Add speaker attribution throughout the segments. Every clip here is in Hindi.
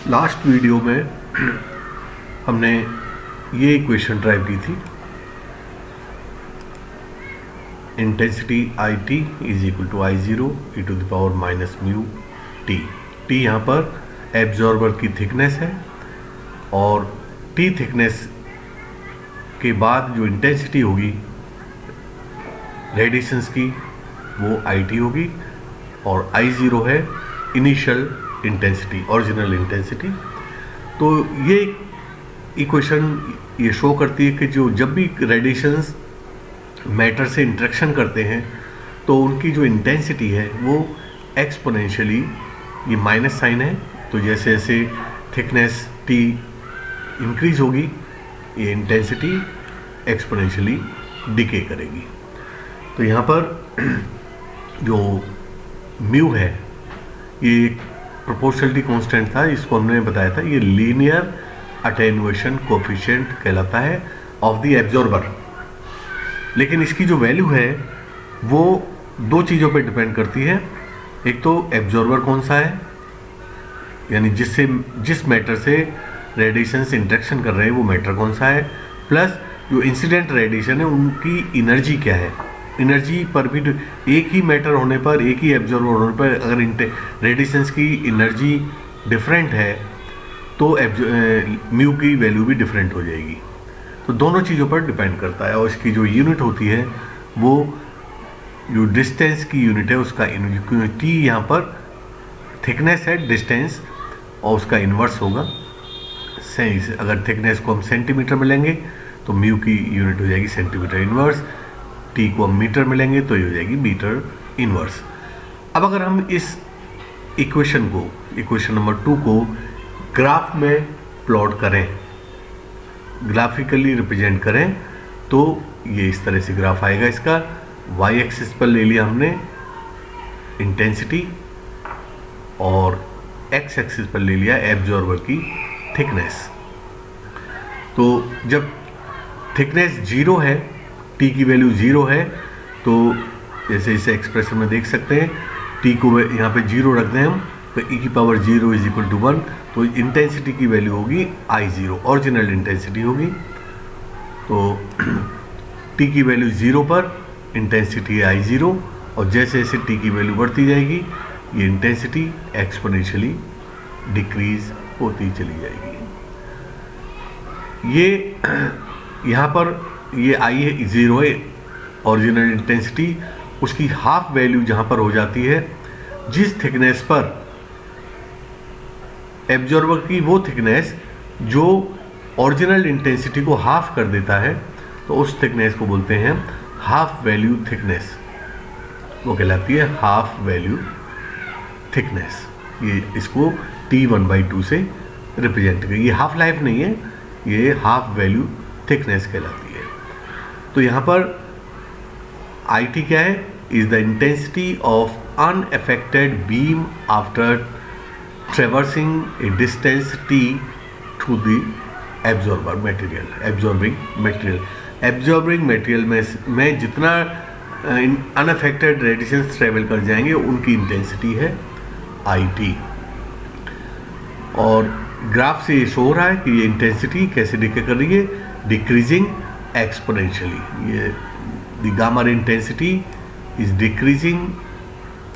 Speaker 1: लास्ट वीडियो में हमने ये इक्वेशन ड्राइव की थी, intensity I T is equal to I zero e to the power minus mu T. T यहाँ पर एब्जॉर्बर की थिकनेस है और टी थिकनेस के बाद जो इंटेंसिटी होगी रेडिएशंस की वो आई टी होगी और आई ज़ीरो है इनिशियल इंटेंसिटी, ओरिजिनल इंटेंसिटी। तो ये इक्वेशन ये शो करती है कि जो जब भी रेडिएशंस मैटर से इंटरेक्शन करते हैं तो उनकी जो इंटेंसिटी है वो एक्सपोनेंशियली, ये माइनस साइन है, तो जैसे जैसे थिकनेस टी इंक्रीज होगी ये इंटेंसिटी एक्सपोनेंशियली डिके करेगी। तो यहाँ पर जो म्यू है ये प्रोपोर्शनलिटी कांस्टेंट था, इसको हमने बताया था, ये लीनियर अटेन्युएशन कोफिशिएंट कहलाता है ऑफ द एब्जॉर्बर। लेकिन इसकी जो वैल्यू है वो दो चीज़ों पे डिपेंड करती है। एक तो एब्जॉर्बर कौन सा है, यानी जिस मैटर से रेडिएशन से इंटरेक्शन कर रहे हैं वो मैटर कौन सा है, प्लस जो इंसिडेंट रेडिएशन है उनकी एनर्जी क्या है। एनर्जी पर भी एक ही मैटर होने पर, एक ही एब्जॉर्बर होने पर अगर रेडिएशंस की एनर्जी डिफरेंट है तो म्यू की वैल्यू भी डिफरेंट हो जाएगी। तो दोनों चीज़ों पर डिपेंड करता है और इसकी जो यूनिट होती है वो जो डिस्टेंस की यूनिट है उसका टी यहाँ पर थिकनेस है, डिस्टेंस, और उसका इन्वर्स होगा। सही, अगर थिकनेस को हम सेंटीमीटर में लेंगे तो म्यू की यूनिट हो जाएगी सेंटीमीटर इन्वर्स, टी को हम मीटर में लेंगे तो ये हो जाएगी मीटर इन्वर्स। अब अगर हम इस इक्वेशन को, इक्वेशन नंबर 2 को ग्राफ में प्लॉट करें, ग्राफिकली रिप्रेजेंट करें, तो ये इस तरह से ग्राफ आएगा। इसका वाई एक्सिस पर ले लिया हमने इंटेंसिटी और एक्स एक्सिस पर ले लिया एब्जॉर्बर की थिकनेस। तो जब थिकनेस 0 है, टी की वैल्यू 0 है, तो जैसे इसे एक्सप्रेशन में देख सकते हैं, टी को यहाँ पे 0 रख दें हम तो e की पावर 0 इज इक्वल टू 1, तो इंटेंसिटी की वैल्यू होगी आई ज़ीरो, ओरिजिनल इंटेंसिटी होगी। तो t की वैल्यू 0 पर इंटेंसिटी है आई ज़ीरो, और जैसे जैसे t की वैल्यू बढ़ती जाएगी ये इंटेंसिटी एक्सपोनेंशियली डिक्रीज होती चली जाएगी। ये यहाँ पर ये आई है 0 है ओरिजिनल इंटेंसिटी, उसकी हाफ वैल्यू जहाँ पर हो जाती है जिस थिकनेस पर एब्जॉर्बर की वो थिकनेस जो ओरिजिनल इंटेंसिटी को हाफ कर देता है, तो उस थिकनेस को बोलते हैं हाफ वैल्यू थिकनेस, वो कहलाती है हाफ वैल्यू थिकनेस। ये इसको T1/2 से रिप्रेजेंट करें। ये हाफ लाइफ नहीं है, ये हाफ वैल्यू थिकनेस कहलाती है। तो यहाँ पर आई टी क्या है, is the intensity of unaffected beam after traversing A distance T through the absorber material, absorbing material. Absorbing material में जितना अनअफेक्टेड रेडिएशन ट्रेवल कर जाएंगे उनकी इंटेंसिटी है आई टी। और ग्राफ से ये शो हो रहा है कि ये इंटेंसिटी कैसे डिके कर रही है, डिक्रीजिंग एक्सपोनेंशियली। ये the gamma ray intensity is decreasing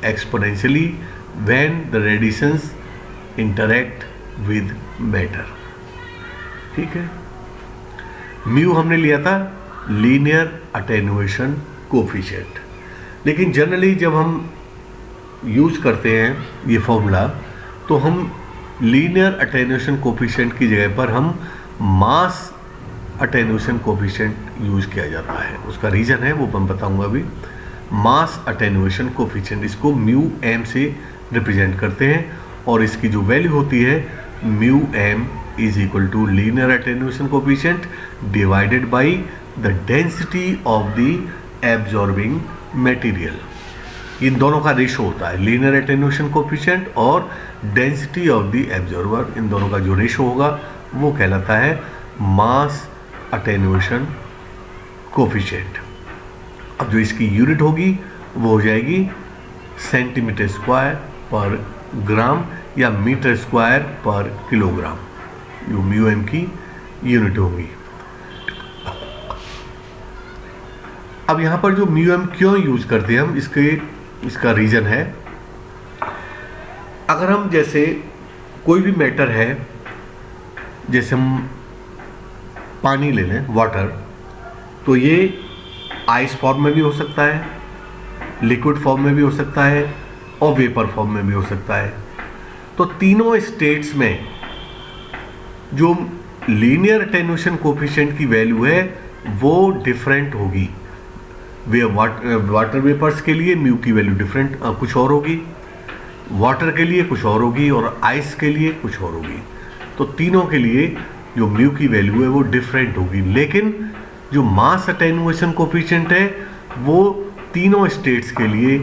Speaker 1: exponentially when the radiations interact with matter. ठीक है, म्यू हमने लिया था लीनियर अटेन्युएशन कोफिशिएंट, लेकिन जनरली जब हम यूज करते हैं ये फॉर्मूला तो हम लीनियर अटेन्युएशन कोफिशिएंट की जगह पर हम मास अटेन्युएशन कोफिशिएंट यूज किया जाता है। उसका रीज़न है वो मैं बताऊंगा अभी। मास अटेन्युएशन कोफिशिएंट, इसको म्यू एम से रिप्रेजेंट करते हैं और इसकी जो वैल्यू होती है mu M is equal to linear attenuation coefficient divided by the density of the absorbing material. इन दोनों का रेशो होता है, लीनियर अटेन्युएशन कोफिशिएंट और डेंसिटी ऑफ द एब्जॉर्बर, इन दोनों का जो रेशो होगा वो कहलाता है मास अटेन्युएशन कोफिशिएंट। अब जो इसकी यूनिट होगी वो हो जाएगी सेंटीमीटर स्क्वायर पर ग्राम, या मीटर स्क्वायर पर किलोग्राम, जो म्यू एम की यूनिट होगी। अब यहाँ पर जो म्यू एम क्यों यूज करते हैं हम, इसका रीजन है, अगर हम जैसे कोई भी मैटर है, जैसे हम पानी ले लें, वाटर, तो ये आइस फॉर्म में भी हो सकता है, लिक्विड फॉर्म में भी हो सकता है और वेपर फॉर्म में भी हो सकता है। तो तीनों स्टेट्स में जो लीनियर अटेन्यूएशन कोफिशिएंट की वैल्यू है वो डिफरेंट होगी। वे वाटर वेपर्स के लिए म्यू की वैल्यू डिफरेंट कुछ और होगी, वाटर के लिए कुछ और होगी और आइस के लिए कुछ और होगी। तो तीनों के लिए जो म्यू की वैल्यू है वो डिफरेंट होगी, लेकिन जो मास अटेन्यूएशन कोफिशिएंट है वो तीनों स्टेट्स के लिए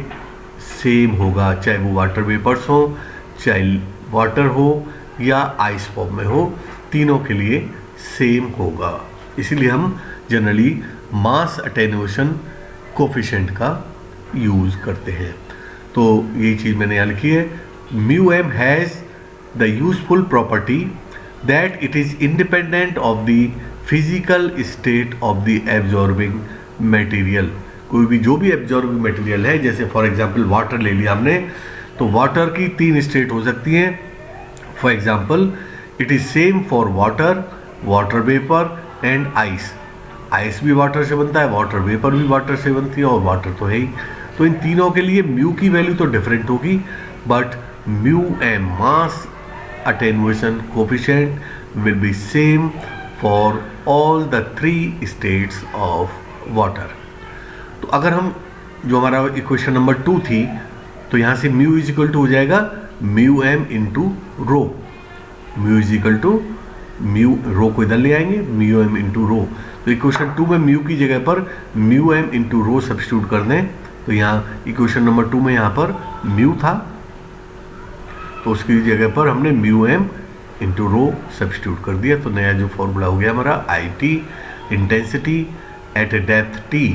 Speaker 1: सेम होगा, चाहे वो वाटर वेपर्स हो, चाहे वाटर हो या आइस फॉर्म में हो, तीनों के लिए सेम होगा। इसीलिए हम जनरली मास अटेन्यूएशन कोफिशिएंट का यूज करते हैं। तो ये चीज़ मैंने यहाँ लिखी है, mu M has the useful property that it is independent of the physical state of the absorbing material. कोई भी जो भी एब्जॉर्बिंग मटेरियल है, जैसे फॉर एग्जांपल वाटर ले लिया हमने, तो वाटर की 3 स्टेट हो सकती हैं। For example it is same for water, water vapour and ice. Ice भी वाटर से बनता है, वाटर वेपर भी वाटर से बनती है और वाटर तो है ही। तो इन तीनों के लिए म्यू की वैल्यू तो डिफरेंट होगी, but mu M mass attenuation coefficient will be same for all the 3 states of water. तो अगर हम, जो हमारा इक्वेशन नंबर 2 थी, तो यहाँ से म्यू इज इक्वल टू हो जाएगा mu M into rho. Mu is equal to mu, rho को इधर ले आएंगे, म्यू एम इंटू रो। तो इक्वेशन 2 में म्यू की जगह पर mu M into rho substitute कर दें, तो यहाँ इक्वेशन नंबर 2 में यहाँ पर म्यू था, तो उसकी जगह पर हमने mu M into rho substitute कर दिया। तो नया जो फॉर्मूला हो गया हमारा, I T intensity at a depth T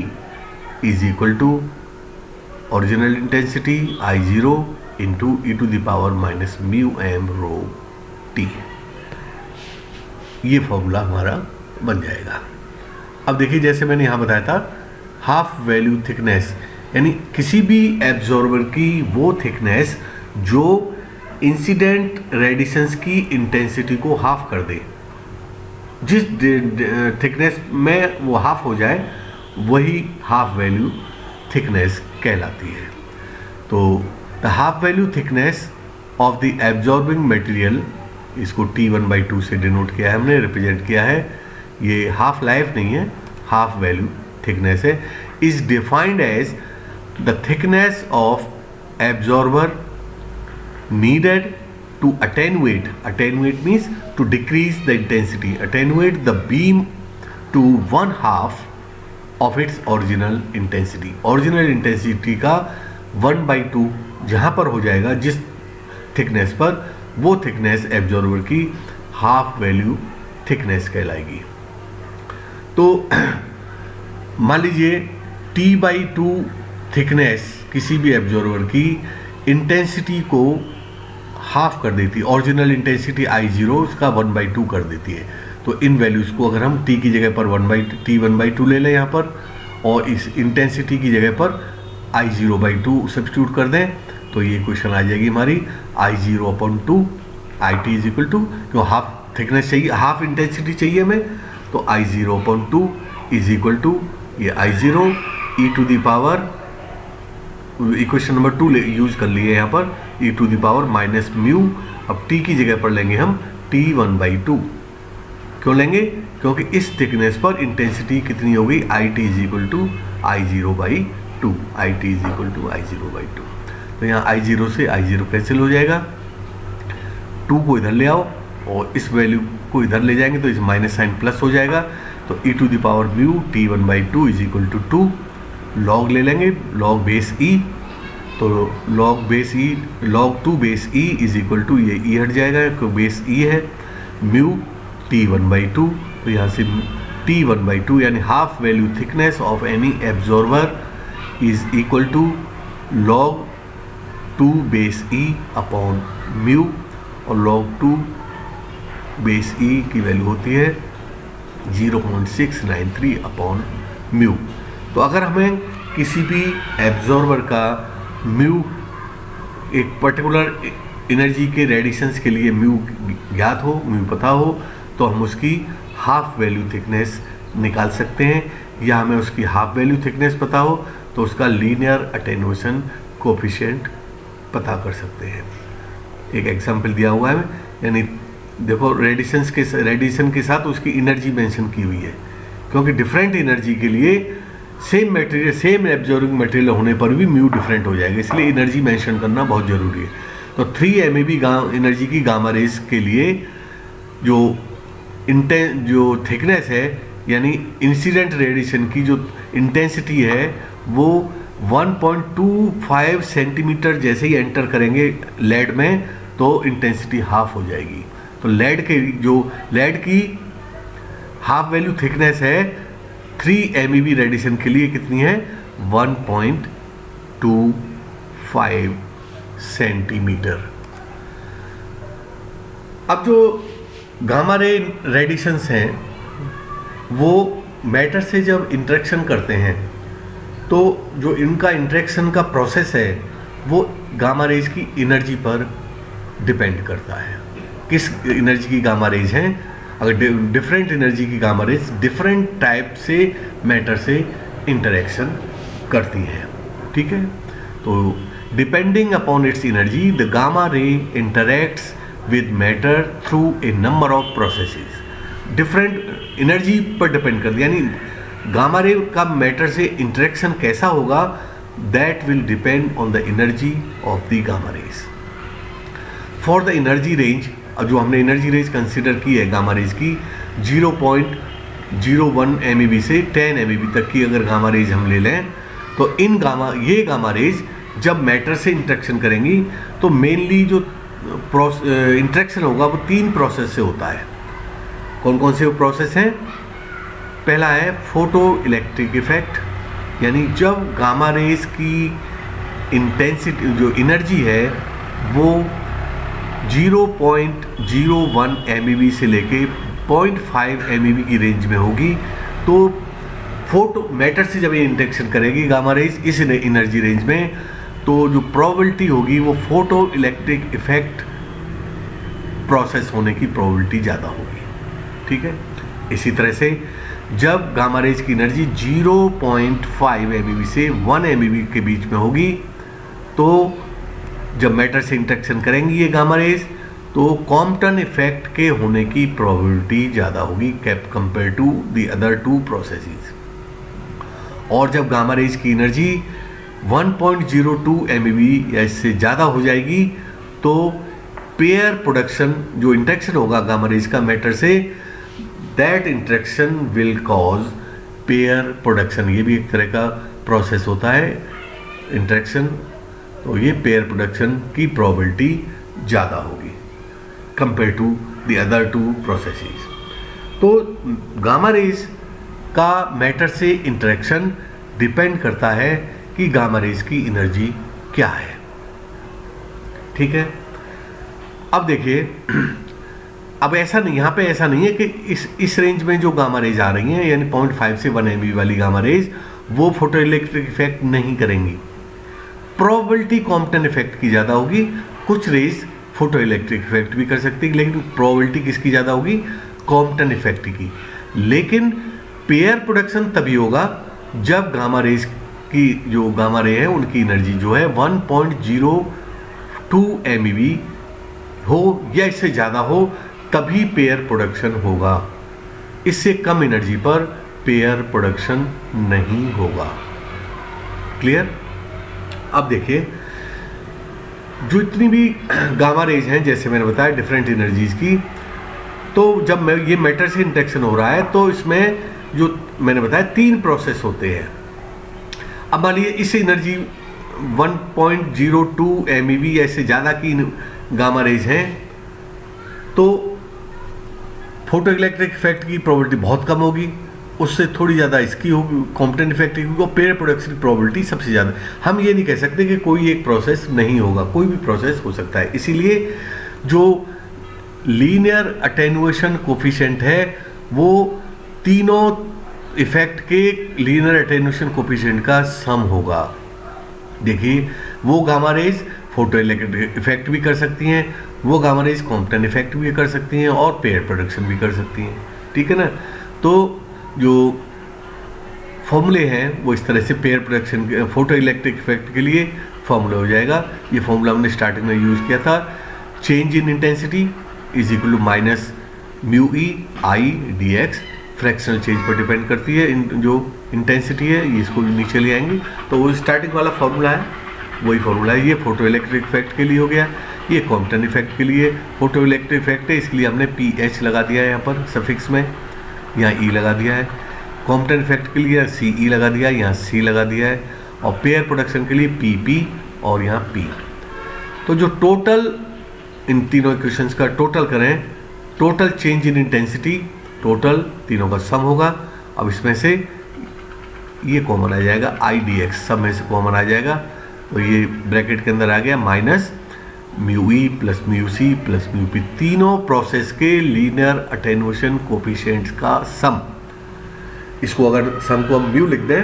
Speaker 1: is equal to original intensity I zero into e to the power minus mu M rho T. ये फॉर्मूला हमारा बन जाएगा। अब देखिए, जैसे मैंने यहाँ बताया था, हाफ वैल्यू थिकनेस, यानी किसी भी एब्जॉर्बर की वो थिकनेस जो इंसिडेंट रेडिएशंस की इंटेंसिटी को हाफ कर दे। जिस थिकनेस में वो हाफ हो जाए वही हाफ वैल्यू थिकनेस कहलाती है। तो the half value thickness of the absorbing material, इसको T1/2 से डिनोट किया है हमने, रिप्रेजेंट किया है। ये हाफ लाइफ नहीं है, हाफ वैल्यू थिकनेस है। Is defined as the thickness of absorber needed to attenuate means to decrease the intensity, attenuate the beam to 1/2 of its original intensity। original intensity का 1/2 जहाँ पर हो जाएगा, जिस थिकनेस पर, वो थिकनेस एब्जॉर्बर की हाफ वैल्यू थिकनेस कहलाएगी। तो मान लीजिए T/2 थिकनेस किसी भी एब्जॉर्बर की इंटेंसिटी को हाफ कर देती है, ओरिजिनल इंटेंसिटी I0 उसका 1/2 कर देती है। तो इन वैल्यूज़ को अगर हम T की जगह पर T1/2 ले लें यहाँ पर, और इस इंटेंसिटी की जगह पर I0/2 सब्स्टिट्यूट कर दें, तो ये क्वेश्चन आ जाएगी हमारी I0/2 IT is equal to, क्यों हाफ थिकनेस चाहिए, हाफ इंटेंसिटी चाहिए हमें, तो I0/2 इज इक्वल टू ये I0 e to the power, equation number 2 use कर लिए यहाँ पर, e to the power minus mu. अब t की जगह पर लेंगे हम T1/2। क्यों लेंगे? क्योंकि इस थिकनेस पर इंटेंसिटी कितनी होगी, IT is equal to I0/2, IT is equal to I0/2। तो यहाँ I0 से I0 कैंसिल हो जाएगा, 2 को इधर ले आओ और इस वैल्यू को इधर ले जाएंगे तो इस माइनस साइन प्लस हो जाएगा। तो e to the power mu T1/2 is equal to 2, log ले लेंगे, लॉग बेस ई, तो log base e, log 2 base e is equal to, ये ई हट जाएगा क्योंकि बेस ई है, म्यू T1/2। तो यहाँ से T1/2 यानी half value thickness of any absorber is equal to log 2 base e upon mu. और log 2 बेस ई की वैल्यू होती है 0.693 अपॉन म्यू। तो अगर हमें किसी भी एब्जॉर्बर का म्यू, एक पर्टिकुलर एनर्जी के रेडिएशंस के लिए म्यू ज्ञात हो, म्यू पता हो, तो हम उसकी हाफ वैल्यू थिकनेस निकाल सकते हैं, या हमें उसकी हाफ वैल्यू थिकनेस पता हो तो उसका लीनियर अटेन्यूएशन कोफिशिएंट पता कर सकते हैं। एक एग्जांपल दिया हुआ है, यानी देखो रेडिएशन के साथ उसकी एनर्जी मेंशन की हुई है, क्योंकि डिफरेंट एनर्जी के लिए same material, same absorbing material होने पर भी म्यू डिफरेंट हो जाएगा, इसलिए एनर्जी मेंशन करना बहुत ज़रूरी है। तो 3 MeV एनर्जी की गामा रेज के लिए जो थिकनेस है, यानी इंसिडेंट रेडिएशन की जो इंटेंसिटी है, वो 1.25 सेंटीमीटर जैसे ही एंटर करेंगे लेड में तो इंटेंसिटी हाफ हो जाएगी। तो लेड की हाफ वैल्यू थिकनेस है 3 MeV रेडिएशन के लिए कितनी है, 1.25 सेंटीमीटर। अब जो गामा रे रेडिएशंस हैं वो मैटर से जब इंटरेक्शन करते हैं तो जो इनका इंटरेक्शन का प्रोसेस है वो गामा रेज की एनर्जी पर डिपेंड करता है। किस एनर्जी की गामा रेज हैं, अगर डिफरेंट एनर्जी की गामा रेज डिफरेंट टाइप से मैटर से इंटरेक्शन करती हैं, ठीक है। तो depending upon its energy the gamma ray interacts with matter through a number of processes. Different energy पर डिपेंड करती है, यानी गामा रे का मैटर से इंटरेक्शन कैसा होगा, that will depend on the energy of the gamma rays. For the energy range, अब जो हमने एनर्जी रेंज कंसिडर की है गामा रेज की 0.01 MeV से 10 MeV तक की अगर गामा रेज हम ले लें, तो ये गामा रेज जब मैटर से इंटरेक्शन करेंगी तो मेनली जो इंटरेक्शन होगा वो 3 प्रोसेस से होता है। कौन कौन से प्रोसेस हैं? पहला है फोटो इलेक्ट्रिक इफेक्ट, यानी जब गामा रेज की इंटेंसिटी जो एनर्जी है वो 0.01 MeV से लेके 0.5 MeV की रेंज में होगी, तो फोटो मैटर से जब ये इंटरेक्शन करेगी गामा रेज इस एनर्जी रेंज में, तो जो प्रोबेबिलिटी होगी वो फोटो इलेक्ट्रिक इफेक्ट प्रोसेस होने की प्रोबेबिलिटी ज़्यादा होगी, ठीक है। इसी तरह से जब गामा रेज की एनर्जी 0.5 MeV से 1 MeV के बीच में होगी, तो जब मैटर से इंटरेक्शन करेंगी ये गामा रेज, तो कॉम्पटन इफेक्ट के होने की प्रोबेबिलिटी ज़्यादा होगी compare to the other 2 processes. और जब गामा रेज की एनर्जी 1.02 MeV या इससे ज़्यादा हो जाएगी, तो पेयर प्रोडक्शन, जो इंटरेक्शन होगा गामा रेज का मैटर से, that interaction will cause pair production. ये भी एक तरह का प्रोसेस होता है इंटरेक्शन, तो ये पेयर प्रोडक्शन की प्रोबेबिलिटी ज़्यादा होगी compare to the other 2 processes. तो गामा रेज का मैटर से इंटरेक्शन डिपेंड करता है कि गामा रेज की एनर्जी क्या है, ठीक है। अब देखिए, अब ऐसा नहीं, यहाँ पे ऐसा नहीं है कि इस रेंज में जो गामा रेज आ रही हैं, यानी 0.5 से 1 MeV वाली गामा रेज, वो फोटो इलेक्ट्रिक इफेक्ट नहीं करेंगी। प्रोबेबिलिटी कॉम्पटन इफेक्ट की ज़्यादा होगी। कुछ रेज फोटो इलेक्ट्रिक इफेक्ट भी कर सकती है, लेकिन प्रोबेबिलिटी किसकी ज़्यादा होगी? कॉम्पटन इफेक्ट की। लेकिन पेयर प्रोडक्शन तभी होगा जब गामा रेज की जो गामा रे है उनकी एनर्जी जो है 1.02 MeV हो या इससे ज़्यादा हो, तभी पेयर प्रोडक्शन होगा। इससे कम एनर्जी पर पेयर प्रोडक्शन नहीं होगा। क्लियर? अब देखिए, जो इतनी भी गामा रेज हैं, जैसे मैंने बताया डिफरेंट एनर्जीज की, तो जब ये मैटर से इंटरेक्शन हो रहा है तो इसमें जो मैंने बताया 3 प्रोसेस होते हैं। अब मान लीजिए इस एनर्जी 1.02 MeV या इससे ज़्यादा की गामा रेज हैं, तो फोटो इलेक्ट्रिक इफेक्ट की प्रोबेबिलिटी बहुत कम होगी, उससे थोड़ी ज़्यादा इसकी होगी कॉम्पटेंट इफेक्ट की, और पेयर प्रोडक्शन की प्रोबेबिलिटी सबसे ज़्यादा। हम ये नहीं कह सकते कि कोई एक प्रोसेस नहीं होगा, कोई भी प्रोसेस हो सकता है। इसीलिए जो लीनियर अटेनुएशन कोफिशिएंट है वो तीनों इफेक्ट के लीनियर अटेनुएशन कोफिशिएंट का सम होगा। देखिए वो gamma rays photo electric effect भी कर सकती हैं, वो गामा रेज कॉम्पटन इफेक्ट भी कर सकती हैं और पेयर प्रोडक्शन भी कर सकती हैं, ठीक है ना। तो जो फॉर्मूले हैं वो इस तरह से pair production photo electric effect के लिए फॉर्मूला हो जाएगा। ये फॉर्मूला हमने स्टार्टिंग में यूज़ किया था, change in intensity is equal to minus mu e I D x, fractional change पर डिपेंड करती है जो इंटेंसिटी है, ये इसको नीचे ले आएंगे तो वो स्टार्टिंग वाला फॉर्मूला है, वही फॉर्मूला है। ये फोटो इलेक्ट्रिक इफेक्ट के लिए हो गया, ये कॉम्पटन इफेक्ट के लिए। फोटो इलेक्ट्रिक इफेक्ट है इसलिए हमने पी एच लगा दिया है यहाँ पर सफिक्स में, यहाँ ई लगा दिया है। कॉम्पटन इफेक्ट के लिए सी ई लगा दिया है, यहाँ सी लगा दिया है। और पेयर प्रोडक्शन के लिए पी पी और यहाँ पी। तो जो टोटल इन तीनों इक्वेशंस का टोटल करें, total change in intensity, total तीनों का सम होगा। अब इसमें से ये कॉमन आ जाएगा, आई डी एक्स सब में से कॉमन आ जाएगा, तो ये ब्रैकेट के अंदर आ गया माइनस म्यू ई प्लस म्यू सी प्लस म्यू पी, तीनों प्रोसेस के लीनियर अटेनुएशन कोफिशिएंट्स का सम। इसको अगर सम को हम म्यू लिख दें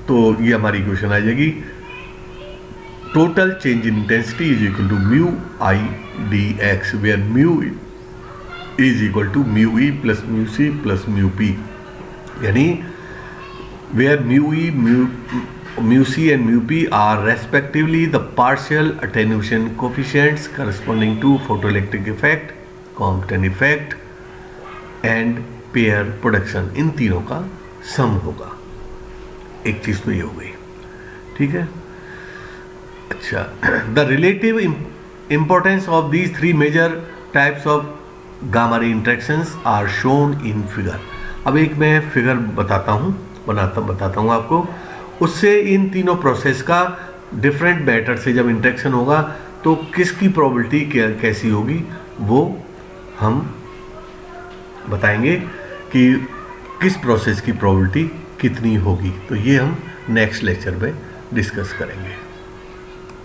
Speaker 1: तो ये हमारी इक्वेशन आ जाएगी, total change in intensity is equal to mu I D X, where mu is equal to mu E plus mu C plus mu P, यानी where mu E mu C and mu P are respectively the partial attenuation coefficients corresponding to photoelectric effect, Compton effect and pair production, इन तीनों का सम होगा। एक चीज तो ये हो गई, ठीक है। अच्छा, the relative importance of these three major types of gamma ray interactions are shown in figure. अब एक मैं फिगर बताता हूँ आपको, उससे इन तीनों प्रोसेस का डिफरेंट मैटर से जब इंटरेक्शन होगा तो किसकी प्रोबेबिलिटी कैसी होगी वो हम बताएंगे कि किस प्रोसेस की प्रोबेबिलिटी कितनी होगी। तो ये हम नेक्स्ट लेक्चर में डिस्कस करेंगे।